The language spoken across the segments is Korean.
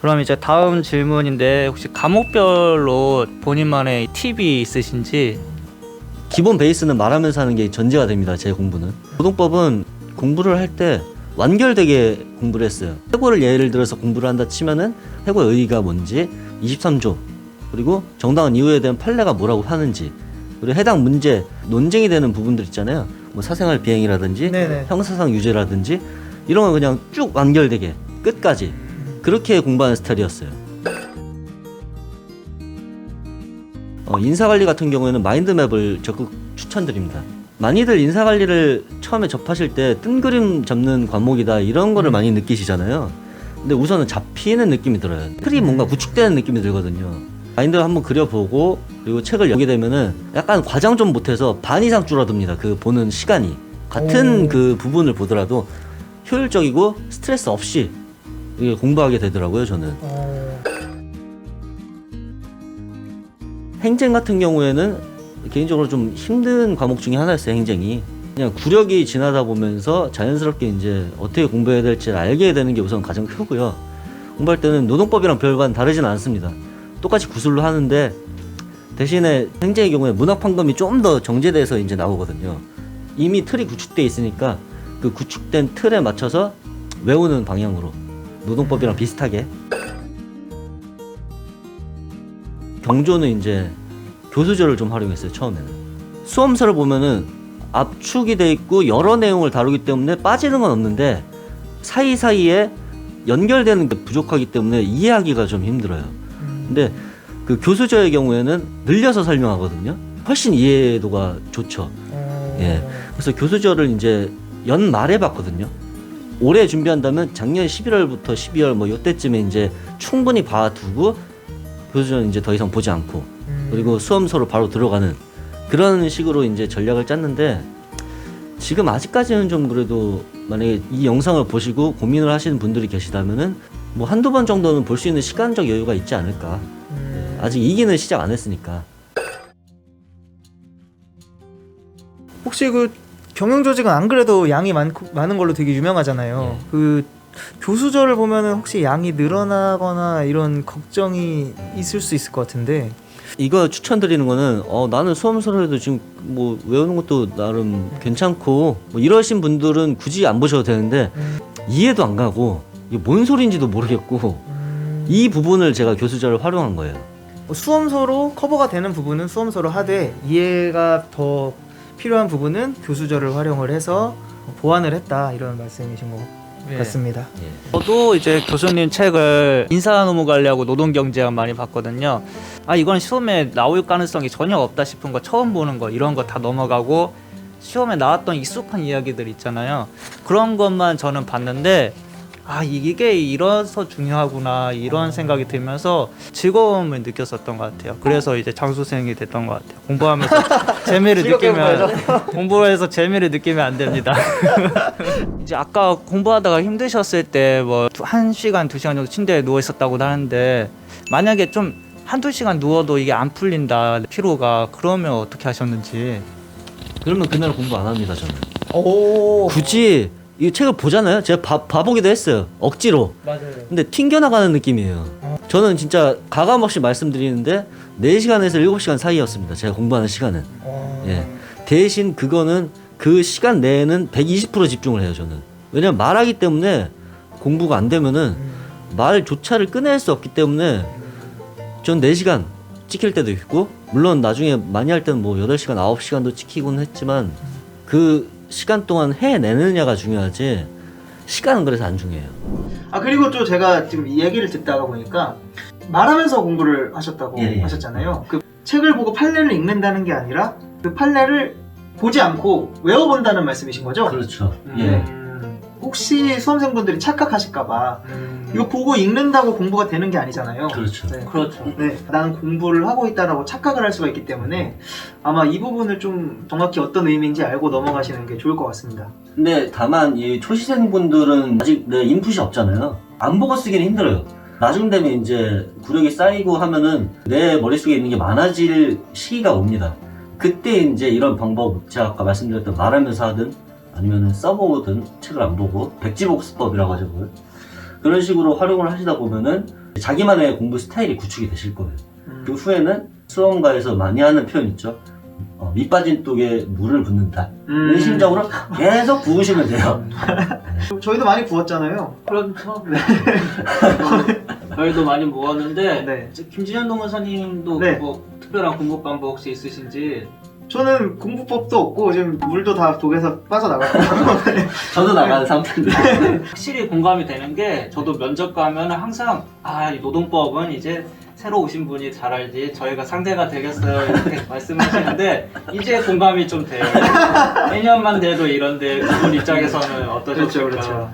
그럼 이제 다음 질문인데 혹시 과목별로 본인만의 팁이 있으신지? 기본 베이스는 말하면서 하는 게 전제가 됩니다. 제 공부는. 노동법은 공부를 할 때 완결되게 공부를 했어요. 해고를 예를 들어서 공부를 한다 치면은 해고의 의의가 뭔지, 23조, 그리고 정당한 이유에 대한 판례가 뭐라고 하는지, 그리고 해당 문제, 논쟁이 되는 부분들 있잖아요. 뭐 사생활 비행이라든지 네네. 형사상 유죄라든지 이런 건 그냥 쭉 완결되게 끝까지 그렇게 공부하는 스타일이었어요. 인사관리 같은 경우에는 마인드맵을 적극 추천드립니다. 많이들 인사관리를 처음에 접하실 때 뜬 그림 잡는 과목이다 이런 거를 많이 느끼시잖아요. 근데 우선은 잡히는 느낌이 들어요. 틀이 뭔가 구축되는 느낌이 들거든요. 마인드를 한번 그려보고 그리고 책을 열게 되면은 약간 과장 좀 못해서 반 이상 줄어듭니다. 그 보는 시간이. 같은 그 부분을 보더라도 효율적이고 스트레스 없이 이게 공부하게 되더라고요, 저는. 행정 같은 경우에는 개인적으로 좀 힘든 과목 중에 하나였어요. 행정이 그냥 구력이 지나다 보면서 자연스럽게 이제 어떻게 공부해야 될지를 알게 되는 게 우선 가장 크고요. 공부할 때는 노동법이랑 별반 다르진 않습니다. 똑같이 구술로 하는데 대신에 행정의 경우에 문학판검이 좀 더 정제돼서 이제 나오거든요. 이미 틀이 구축돼 있으니까 그 구축된 틀에 맞춰서 외우는 방향으로 노동법이랑 비슷하게. 경조는 이제 교수절을 좀 활용했어요. 처음에는 수험서를 보면은 압축이 돼 있고 여러 내용을 다루기 때문에 빠지는 건 없는데 사이사이에 연결되는 게 부족하기 때문에 이해하기가 좀 힘들어요. 근데 그 교수절의 경우에는 늘려서 설명하거든요. 훨씬 이해도가 좋죠. 예. 그래서 교수절을 이제 연말에 봤거든요. 올해 준비한다면 작년 11월부터 12월 뭐 요때쯤에 이제 충분히 봐두고 교수절은 이제 더 이상 보지 않고 그리고 수험서로 바로 들어가는 그런 식으로 이제 전략을 짰는데 지금 아직까지는 좀 그래도 만약에 이 영상을 보시고 고민을 하시는 분들이 계시다면은 뭐 한두 번 정도는 볼 수 있는 시간적 여유가 있지 않을까. 아직 이기는 시작 안 했으니까. 혹시 그 경영조직은 안 그래도 양이 많은 걸로 되게 유명하잖아요. 그 교수절을 보면은 혹시 양이 늘어나거나 이런 걱정이 있을 수 있을 것 같은데. 이거 추천드리는 거는 나는 수험서를 해도 지금 뭐 외우는 것도 나름 괜찮고 뭐 이러신 분들은 굳이 안 보셔도 되는데 이해도 안 가고 이게 뭔 소리인지도 모르겠고 이 부분을 제가 교수절을 활용한 거예요. 수험서로 커버가 되는 부분은 수험서로 하되 이해가 더 필요한 부분은 교수절을 활용을 해서 보완을 했다 이런 말씀이신 것 같습니다. 저도 이제 교수님 책을 인사노무관리하고 노동경제학 많이 봤거든요. 아 이건 시험에 나올 가능성이 전혀 없다 싶은 거 처음 보는 거 이런 거 다 넘어가고 시험에 나왔던 익숙한 이야기들 있잖아요. 그런 것만 저는 봤는데 아 이게 이래서 중요하구나 이런 생각이 들면서 즐거움을 느꼈었던 것 같아요. 그래서 이제 장수생이 됐던 것 같아요. 공부하면서 재미를 느끼면 공부해서 재미를 느끼면 안 됩니다. 이제 아까 공부하다가 힘드셨을 때 뭐 1시간, 2시간 정도 침대에 누워 있었다고 하는데 만약에 좀 한두 시간 누워도 이게 안 풀린다 피로가 그러면 어떻게 하셨는지. 그러면 그날 공부 안 합니다 저는. 오. 굳이 이 책을 보잖아요. 제가 봐보기도 했어요. 억지로. 맞아요. 근데 튕겨나가는 느낌이에요. 저는 진짜 가감없이 말씀드리는데 4시간에서 7시간 사이였습니다. 제가 공부하는 시간은. 예. 대신 그거는 그 시간 내에는 120% 집중을 해요. 저는. 왜냐면 말하기 때문에 공부가 안 되면은 말조차를 꺼낼 수 없기 때문에 전 4시간 찍힐 때도 있고 물론 나중에 많이 할 때는 뭐 8시간, 9시간도 찍히곤 했지만 그 시간 동안 해내느냐가 중요하지 시간은 그래서 안 중요해요. 아 그리고 또 제가 지금 이 얘기를 듣다가 보니까 말하면서 공부를 하셨다고 하셨잖아요. 그 책을 보고 판례를 읽는다는 게 아니라 그 판례를 보지 않고 외워본다는 말씀이신 거죠? 그렇죠. 혹시 수험생분들이 착각하실까봐 이거 보고 읽는다고 공부가 되는 게 아니잖아요. 그렇죠. 네. 그렇죠. 네, 난 공부를 하고 있다라고 착각을 할 수가 있기 때문에 아마 이 부분을 좀 정확히 어떤 의미인지 알고 넘어가시는 게 좋을 것 같습니다. 근데 다만 이 초시생분들은 아직 내 인풋이 없잖아요. 안 보고 쓰기는 힘들어요. 나중 되면 이제 구력이 쌓이고 하면은 내 머릿속에 있는 게 많아질 시기가 옵니다. 그때 이제 이런 방법, 제가 아까 말씀드렸던 말하면서 하든 아니면은 써보든 책을 안 보고 백지복습법이라고 하죠. 그걸. 그런 식으로 활용을 하시다 보면은 자기만의 공부 스타일이 구축이 되실 거예요. 그 후에는 수험가에서 많이 하는 표현 있죠. 밑 빠진 독에 물을 붓는다. 이런 심정으로 계속 부으시면 돼요. 저희도 많이 부었잖아요. 그렇죠. 저희도 많이 모았는데 네. 이제 김진현 노무사님도 네. 뭐 특별한 공부 방법 혹시 있으신지? 저는 공부법도 없고 지금 물도 다 독에서 빠져나갔고 저도 나가는 상태인데. 확실히 공감이 되는 게 저도 면접 가면 항상 이 노동법은 이제 새로 오신 분이 잘 알지 저희가 상대가 되겠어요 이렇게 말씀하시는데 이제 공감이 좀 돼요. 1년만 돼도 이런데 그분 입장에서는 어떠셨을까? 그렇죠.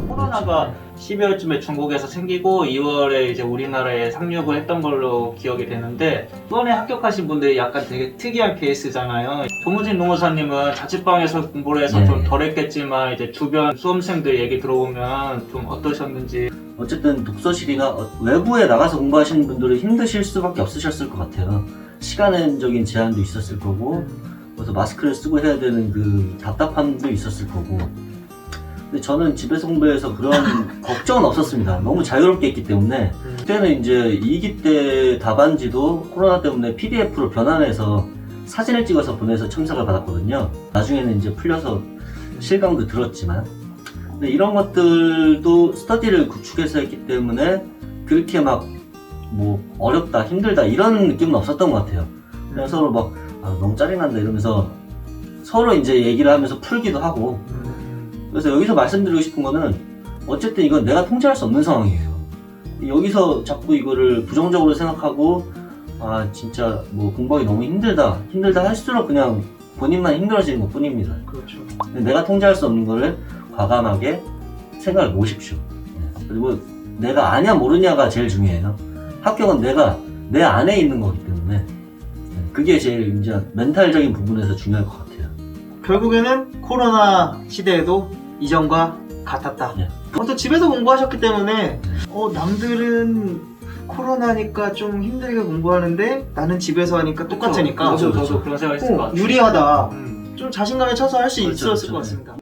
코로나가 12월쯤에 중국에서 생기고 2월에 이제 우리나라에 상륙을 했던 걸로 기억이 되는데 이번에 합격하신 분들이 약간 되게 특이한 케이스잖아요. 조무진 노무사님은 자취방에서 공부를 해서 좀 덜했겠지만 이제 주변 수험생들 얘기 들어보면 좀 어떠셨는지. 어쨌든 독서실이나 외부에 나가서 공부하시는 분들은 힘드실 수밖에 없으셨을 것 같아요. 시간적인 제한도 있었을 거고, 그래서 마스크를 쓰고 해야 되는 그 답답함도 있었을 거고. 근데 저는 집에서 공부해서 그런 걱정은 없었습니다. 너무 자유롭게 했기 때문에. 그때는 이제 2기 때 답안지도 코로나 때문에 PDF로 변환해서 사진을 찍어서 보내서 첨삭을 받았거든요. 나중에는 이제 풀려서 실강도 들었지만. 근데 이런 것들도 스터디를 구축해서 했기 때문에 그렇게 막 뭐 어렵다, 힘들다 이런 느낌은 없었던 것 같아요. 그냥 서로 막 너무 짜증난다 이러면서 서로 이제 얘기를 하면서 풀기도 하고. 그래서 여기서 말씀드리고 싶은 거는 어쨌든 이건 내가 통제할 수 없는 상황이에요. 여기서 자꾸 이거를 부정적으로 생각하고 진짜 뭐 공부하기 너무 힘들다 할수록 그냥 본인만 힘들어지는 것 뿐입니다. 그렇죠. 내가 통제할 수 없는 거를 과감하게 생각을 놓으십시오. 그리고 내가 아냐 모르냐가 제일 중요해요. 합격은 내가 내 안에 있는 거기 때문에 그게 제일 이제 멘탈적인 부분에서 중요할 것 같아요. 결국에는 코로나 시대에도 이전과 같았다. 네. 또 집에서 공부하셨기 때문에 남들은 코로나니까 좀 힘들게 공부하는데 나는 집에서 하니까 똑같으니까 저도 그런 생각이 있을 것 같아요. 유리하다. 음. 좀 자신감에 차서 할 수 그렇죠, 있었을 그렇죠. 것 같습니다.